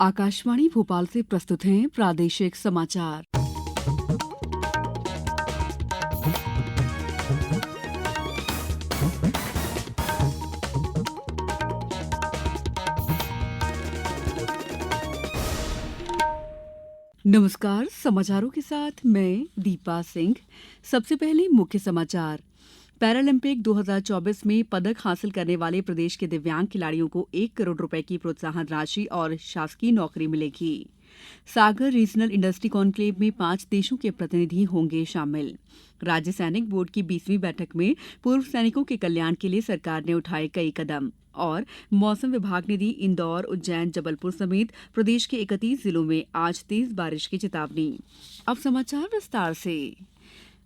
आकाशवाणी भोपाल से प्रस्तुत हैं प्रादेशिक समाचार। नमस्कार, समाचारों के साथ मैं दीपा सिंह। सबसे पहले मुख्य समाचार। पैरालंपिक 2024 में पदक हासिल करने वाले प्रदेश के दिव्यांग खिलाड़ियों को 1 करोड़ रुपए की प्रोत्साहन राशि और शासकीय नौकरी मिलेगी। सागर रीजनल इंडस्ट्री कॉन्क्लेव में 5 देशों के प्रतिनिधि होंगे शामिल। राज्य सैनिक बोर्ड की 20वीं बैठक में पूर्व सैनिकों के कल्याण के लिए सरकार ने उठाए कई कदम। और मौसम विभाग ने दी इंदौर, उज्जैन, जबलपुर समेत प्रदेश के 31 जिलों में आज तेज बारिश की चेतावनी। अब समाचार विस्तार से।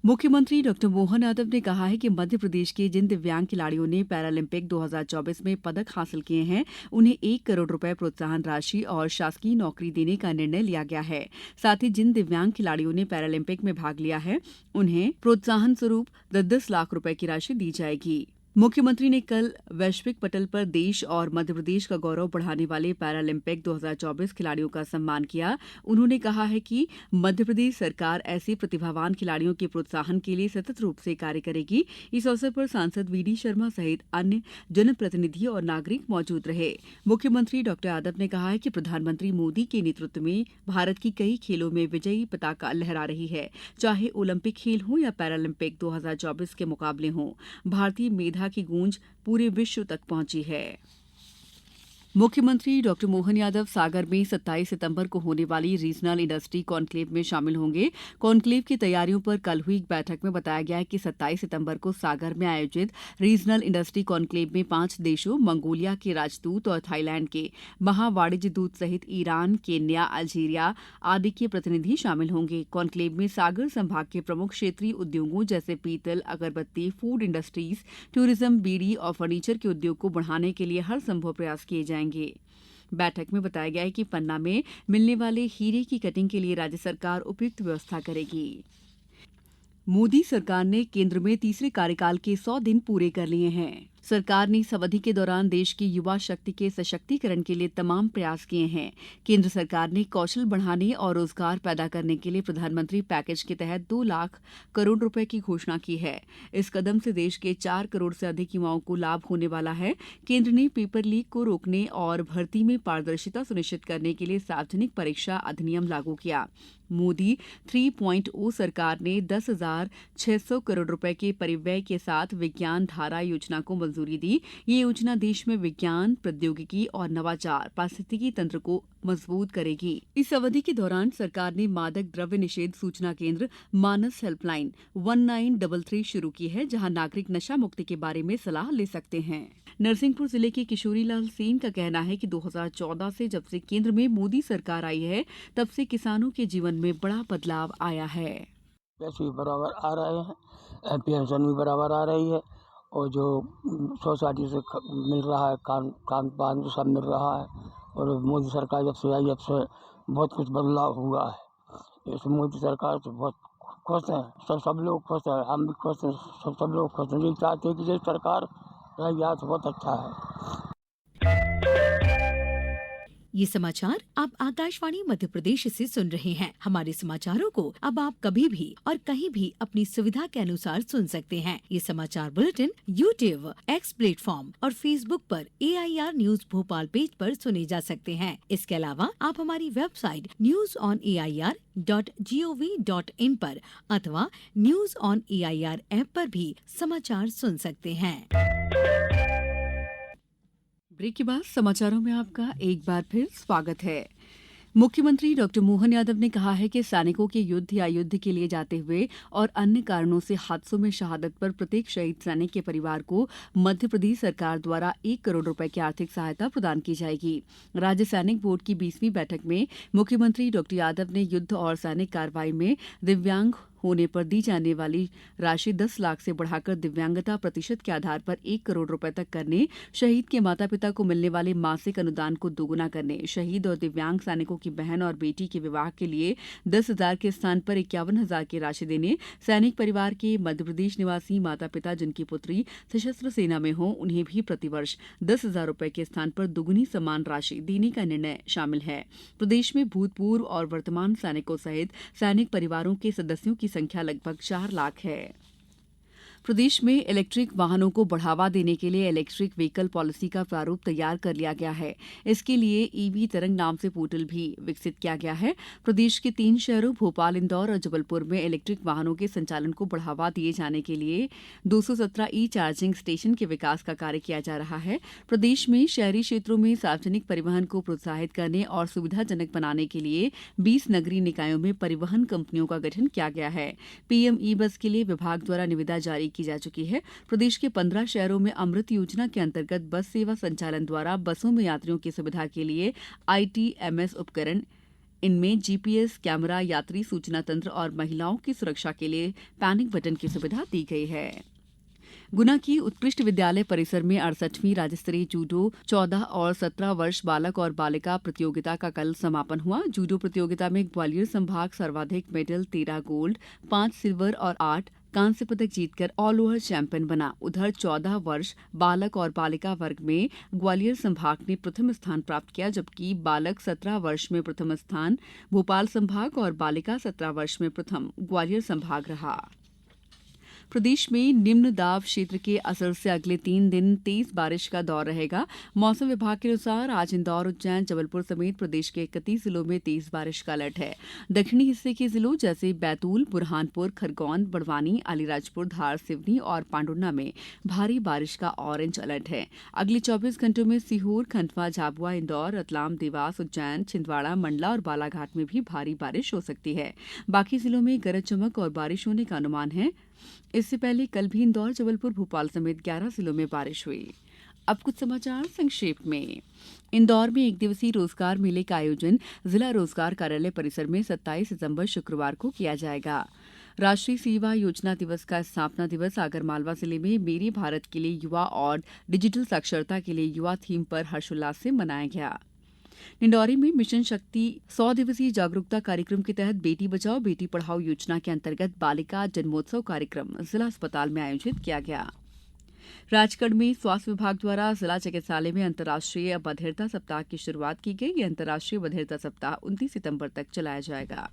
मुख्यमंत्री डॉ मोहन यादव ने कहा है कि मध्य प्रदेश के जिन दिव्यांग खिलाड़ियों ने पैरालंपिक 2024 में पदक हासिल किए हैं, उन्हें 1 करोड़ रुपए प्रोत्साहन राशि और शासकीय नौकरी देने का निर्णय लिया गया है। साथ ही जिन दिव्यांग खिलाड़ियों ने पैरालंपिक में भाग लिया है, उन्हें प्रोत्साहन स्वरूप 10-10 लाख रुपए की राशि दी जाएगी। मुख्यमंत्री ने कल वैश्विक पटल पर देश और मध्य प्रदेश का गौरव बढ़ाने वाले पैरालंपिक 2024 खिलाड़ियों का सम्मान किया। उन्होंने कहा है कि मध्य प्रदेश सरकार ऐसे प्रतिभावान खिलाड़ियों के प्रोत्साहन के लिए सतत रूप से कार्य करेगी। इस अवसर पर सांसद वीडी शर्मा सहित अन्य जनप्रतिनिधि और नागरिक मौजूद रहे। मुख्यमंत्री डॉ यादव ने कहा है कि प्रधानमंत्री मोदी के नेतृत्व में भारत की कई खेलों में विजयी पताका लहरा रही है। चाहे ओलंपिक खेल हो या पैरालंपिक 2024 के मुकाबले हों, भारतीय मेधा की गूंज पूरे विश्व तक पहुंची है। मुख्यमंत्री डॉ मोहन यादव सागर में 27 सितंबर को होने वाली रीजनल इंडस्ट्री कॉन्क्लेव में शामिल होंगे। कॉन्क्लेव की तैयारियों पर कल हुई एक बैठक में बताया गया कि 27 सितंबर को सागर में आयोजित रीजनल इंडस्ट्री कॉन्क्लेव में 5 देशों मंगोलिया के राजदूत और थाईलैंड के महावाणिज्य दूत सहित ईरान, केन्या, अल्जीरिया आदि के प्रतिनिधि शामिल होंगे। कॉन्क्लेव में सागर संभाग के प्रमुख क्षेत्रीय उद्योगों जैसे पीतल, अगरबत्ती, फूड इंडस्ट्रीज, टूरिज्म, बीड़ी और फर्नीचर के उद्योग को बढ़ाने के लिए हर संभव प्रयास किए जाएंगे। बैठक में बताया गया है कि पन्ना में मिलने वाले हीरे की कटिंग के लिए राज्य सरकार उपयुक्त व्यवस्था करेगी। मोदी सरकार ने केंद्र में तीसरे कार्यकाल के 100 दिन पूरे कर लिए हैं। सरकार ने इस अवधि के दौरान देश की युवा शक्ति के सशक्तिकरण के लिए तमाम प्रयास किए हैं। केंद्र सरकार ने कौशल बढ़ाने और रोजगार पैदा करने के लिए प्रधानमंत्री पैकेज के तहत 2 लाख करोड़ रुपए की घोषणा की है। इस कदम से देश के 4 करोड़ से अधिक युवाओं को लाभ होने वाला है। केंद्र ने पेपर लीक को रोकने और भर्ती में पारदर्शिता सुनिश्चित करने के लिए सार्वजनिक परीक्षा अधिनियम लागू किया। मोदी 3.0 सरकार ने 10,600 करोड़ रुपए के परिव्यय के साथ विज्ञान धारा योजना को मंजूरी दी। ये योजना देश में विज्ञान, प्रौद्योगिकी और नवाचार पारिस्थितिकी तंत्र को मजबूत करेगी। इस अवधि के दौरान सरकार ने मादक द्रव्य निषेध सूचना केंद्र मानस हेल्पलाइन 1933 शुरू की है, जहां नागरिक नशा मुक्ति के बारे में सलाह ले सकते हैं। नरसिंहपुर जिले के किशोरीलाल सेन का कहना है कि 2014 से जब से केंद्र में मोदी सरकार आई है, तब से किसानों के जीवन में बड़ा बदलाव आया है। पैसे भी बराबर आ रहे हैं, पेंशन भी बराबर आ रही है और जो सोसाइटी से मिल रहा है काम पान सब मिल रहा है। और मोदी सरकार जब से आई, जब से बहुत कुछ बदलाव हुआ है। इस मोदी सरकार से बहुत खुश हैं, सब लोग खुश हैं, हम भी खुश हैं, सब लोग खुश हैं। ये चाहते हैं कि ये सरकार रही आज बहुत अच्छा है। ये समाचार आप आकाशवाणी मध्य प्रदेश से सुन रहे हैं। हमारे समाचारों को अब आप कभी भी और कहीं भी अपनी सुविधा के अनुसार सुन सकते हैं। ये समाचार बुलेटिन YouTube, X प्लेटफॉर्म और Facebook पर AIR न्यूज भोपाल पेज पर सुने जा सकते हैं। इसके अलावा आप हमारी वेबसाइट newsonair.gov.in पर अथवा न्यूज ऑन AIR ऐप पर भी समाचार सुन सकते हैं। ब्रेक के बाद समाचारों में आपका एक बार फिर स्वागत है। मुख्यमंत्री डॉ मोहन यादव ने कहा है कि सैनिकों के युद्ध या युद्ध के लिए जाते हुए और अन्य कारणों से हादसों में शहादत पर प्रत्येक शहीद सैनिक के परिवार को मध्य प्रदेश सरकार द्वारा 1 करोड़ रुपए की आर्थिक सहायता प्रदान की जाएगी। राज्य सैनिक बोर्ड की 20वीं बैठक में मुख्यमंत्री डॉ यादव ने युद्ध और सैनिक कार्रवाई में दिव्यांग होने पर दी जाने वाली राशि 10 लाख से बढ़ाकर दिव्यांगता प्रतिशत के आधार पर 1 करोड़ रुपए तक करने, शहीद के माता पिता को मिलने वाले मासिक अनुदान को दोगुना करने, शहीद और दिव्यांग सैनिकों की बहन और बेटी के विवाह के लिए 10,000 के स्थान पर 51,000 की राशि देने, सैनिक परिवार के मध्यप्रदेश निवासी माता पिता जिनकी पुत्री सशस्त्र सेना में हो उन्हें भी प्रतिवर्ष 10,000 रुपए के स्थान पर दुगुनी समान राशि देने का निर्णय शामिल है। प्रदेश में भूतपूर्व और वर्तमान सैनिकों सहित सैनिक परिवारों के सदस्यों की संख्या लगभग 4 लाख है। प्रदेश में इलेक्ट्रिक वाहनों को बढ़ावा देने के लिए इलेक्ट्रिक व्हीकल पॉलिसी का प्रारूप तैयार कर लिया गया है। इसके लिए ईवी तरंग नाम से पोर्टल भी विकसित किया गया है। प्रदेश के 3 शहरों भोपाल, इंदौर और जबलपुर में इलेक्ट्रिक वाहनों के संचालन को बढ़ावा दिए जाने के लिए 217 ई चार्जिंग स्टेशन के विकास का कार्य किया जा रहा है। प्रदेश में शहरी क्षेत्रों में सार्वजनिक परिवहन को प्रोत्साहित करने और सुविधाजनक बनाने के लिए 20 नगरीय निकायों में परिवहन कंपनियों का गठन किया गया है। पीएम ई बस के लिए विभाग द्वारा निविदा जारी की जा चुकी है। प्रदेश के 15 शहरों में अमृत योजना के अंतर्गत बस सेवा संचालन द्वारा बसों में यात्रियों की सुविधा के लिए ITMS उपकरण, इनमें GPS कैमरा, यात्री सूचना तंत्र और महिलाओं की सुरक्षा के लिए पैनिक बटन की सुविधा दी गई है। गुना की उत्कृष्ट विद्यालय परिसर में 68वीं राज्य स्तरीय जूडो 14 और 17 वर्ष बालक और बालिका प्रतियोगिता का कल समापन हुआ। जूडो प्रतियोगिता में ग्वालियर संभाग सर्वाधिक मेडल 13 गोल्ड, 5 सिल्वर और 8 कांस्य पदक जीतकर ऑल ओवर चैंपियन बना। उधर 14 वर्ष बालक और बालिका वर्ग में ग्वालियर संभाग ने प्रथम स्थान प्राप्त किया, जबकि बालक 17 वर्ष में प्रथम स्थान भोपाल संभाग और बालिका 17 वर्ष में प्रथम ग्वालियर संभाग रहा। प्रदेश में निम्न दाब क्षेत्र के असर से अगले 3 दिन तेज बारिश का दौर रहेगा। मौसम विभाग के अनुसार आज इंदौर, उज्जैन, जबलपुर समेत प्रदेश के 31 जिलों में तेज बारिश का अलर्ट है। दक्षिणी हिस्से के जिलों जैसे बैतूल, बुरहानपुर, खरगोन, बड़वानी, अलीराजपुर, धार, सिवनी और पांडुर्ना में भारी बारिश का ऑरेंज अलर्ट है। अगले 24 घंटों में सीहोर, खंडवा, झाबुआ, इंदौर, रतलाम, देवास, उज्जैन, छिंदवाड़ा, मंडला और बालाघाट में भी भारी बारिश हो सकती है। बाकी जिलों में गरज चमक और बारिश होने का अनुमान है। इससे पहले कल भी इंदौर, जबलपुर, भोपाल समेत 11 जिलों में बारिश हुई। अब कुछ समाचार संक्षेप में। इंदौर में 1 दिवसीय रोजगार मेले का आयोजन जिला रोजगार कार्यालय परिसर में 27 सितंबर शुक्रवार को किया जाएगा। राष्ट्रीय सेवा योजना दिवस का स्थापना दिवस आगरमालवा जिले में मेरे भारत के लिए युवा और डिजिटल साक्षरता के लिए युवा थीम पर हर्षोल्लास से मनाया गया। निंडौरी में मिशन शक्ति 100 दिवसीय जागरूकता कार्यक्रम के तहत बेटी बचाओ बेटी पढ़ाओ योजना के अंतर्गत बालिका जन्मोत्सव कार्यक्रम जिला अस्पताल में आयोजित किया गया। राजगढ़ में स्वास्थ्य विभाग द्वारा जिला चिकित्सालय में अंतर्राष्ट्रीय बधिरता सप्ताह की शुरुआत की गई। यह अंतर्राष्ट्रीय बधिरता सप्ताह 29 सितंबर तक चलाया जाएगा।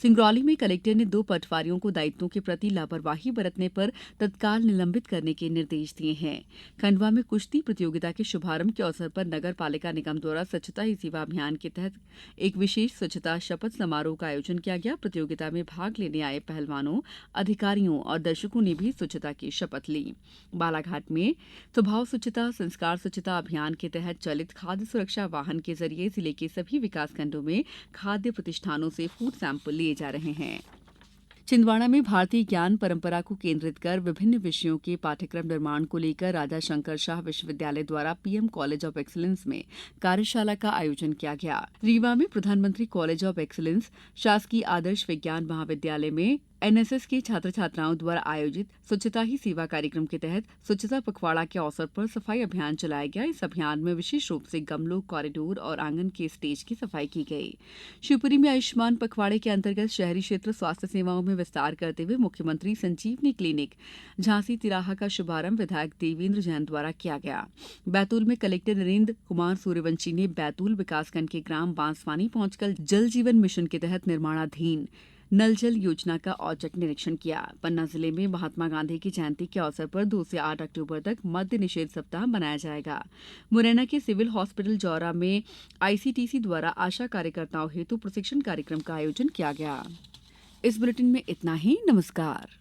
सिंगरौली में कलेक्टर ने 2 पटवारियों को दायित्वों के प्रति लापरवाही बरतने पर तत्काल निलंबित करने के निर्देश दिए हैं। खंडवा में कुश्ती प्रतियोगिता के शुभारंभ के अवसर पर नगर पालिका निगम द्वारा स्वच्छता ही सेवा अभियान के तहत एक विशेष स्वच्छता शपथ समारोह का आयोजन किया गया। प्रतियोगिता में भाग लेने आए पहलवानों, अधिकारियों और दर्शकों ने भी स्वच्छता की शपथ ली। बालाघाट में स्वभाव स्वच्छता संस्कार स्वच्छता अभियान के तहत चलित खाद्य सुरक्षा वाहन के जरिए जिले के सभी विकासखंडों में खाद्य प्रतिष्ठानों से फूड सैंपल लिए जा रहे हैं। छिंदवाड़ा में भारतीय ज्ञान परंपरा को केंद्रित कर विभिन्न विषयों के पाठ्यक्रम निर्माण को लेकर राजा शंकर शाह विश्वविद्यालय द्वारा पीएम कॉलेज ऑफ एक्सीलेंस में कार्यशाला का आयोजन किया गया। रीवा में प्रधानमंत्री कॉलेज ऑफ एक्सीलेंस शासकीय आदर्श विज्ञान महाविद्यालय में एनएसएस के छात्र छात्राओं द्वारा आयोजित स्वच्छता ही सेवा कार्यक्रम के तहत स्वच्छता पखवाड़ा के अवसर पर सफाई अभियान चलाया गया। इस अभियान में विशेष रूप से गमलों, कॉरिडोर और आंगन के स्टेज की सफाई की गई। शिवपुरी में आयुष्मान पखवाड़े के अंतर्गत शहरी क्षेत्र स्वास्थ्य सेवाओं में विस्तार करते हुए मुख्यमंत्री संजीवनी क्लिनिक झांसी तिराहा का शुभारंभ विधायक देवेंद्र जैन द्वारा किया गया। बैतूल में कलेक्टर नरेंद्र कुमार सूर्यवंशी ने बैतूल विकासखंड के ग्राम बांसवानी पहुंचकर जल जीवन मिशन के तहत निर्माणाधीन नल जल योजना का औचक निरीक्षण किया। पन्ना जिले में महात्मा गांधी की जयंती के अवसर पर 2 से 8 अक्टूबर तक मद्य निषेध सप्ताह मनाया जाएगा। मुरैना के सिविल हॉस्पिटल जौरा में आईसीटीसी द्वारा आशा कार्यकर्ताओं हेतु प्रशिक्षण कार्यक्रम का आयोजन किया गया। इस बुलेटिन में इतना ही। नमस्कार।